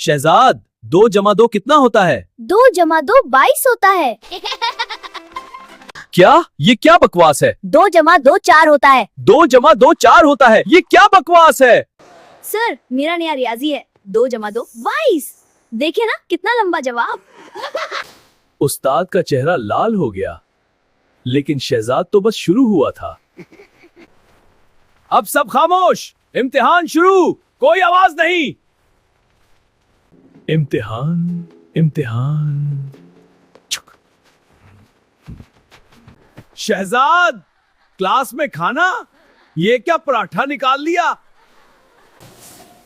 शहजाद, 2 जमा 2 कितना होता है? 2 जमा 2 22 होता है। क्या? ये क्या बकवास है? 2 जमा 2 4 होता है। 2 जमा 2 4 होता है। ये क्या बकवास है? सर, मेरा नया रियाजी है। 2 जमा 2 22। देखिए ना, कितना लंबा जवाब। उस्ताद का चेहरा लाल हो गया, लेकिन शहजाद तो बस शुरू हुआ था। अब सब खामोश, इम्तिहान शुरू, कोई आवाज नहीं। इम्तिहान, इम्तिहान। शहजाद, क्लास में खाना? ये क्या पराठा निकाल लिया?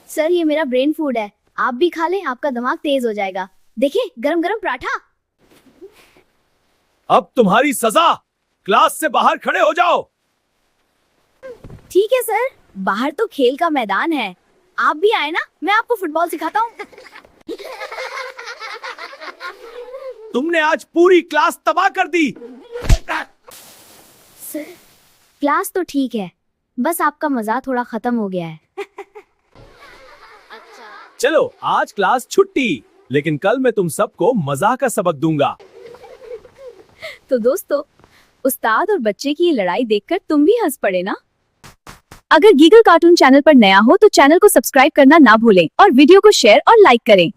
सर, ये मेरा ब्रेन फूड है, आप भी खा लें, आपका दिमाग तेज हो जाएगा। देखिए, गरम गरम पराठा। अब तुम्हारी सजा, क्लास से बाहर खड़े हो जाओ। ठीक है सर, बाहर तो खेल का मैदान है, आप भी आए ना, मैं आपको फुटबॉल सिखाता हूँ। तुमने आज पूरी क्लास तबाह कर दी। सर, क्लास तो ठीक है, बस आपका मजाक थोड़ा खत्म हो गया है। चलो, आज क्लास छुट्टी, लेकिन कल मैं तुम सबको मजाक का सबक दूंगा। तो दोस्तों, उस्ताद और बच्चे की ये लड़ाई देखकर तुम भी हंस पड़े ना? अगर गीगल कार्टून चैनल पर नया हो तो चैनल को सब्सक्राइब करना ना भूलें और वीडियो को शेयर और लाइक करें।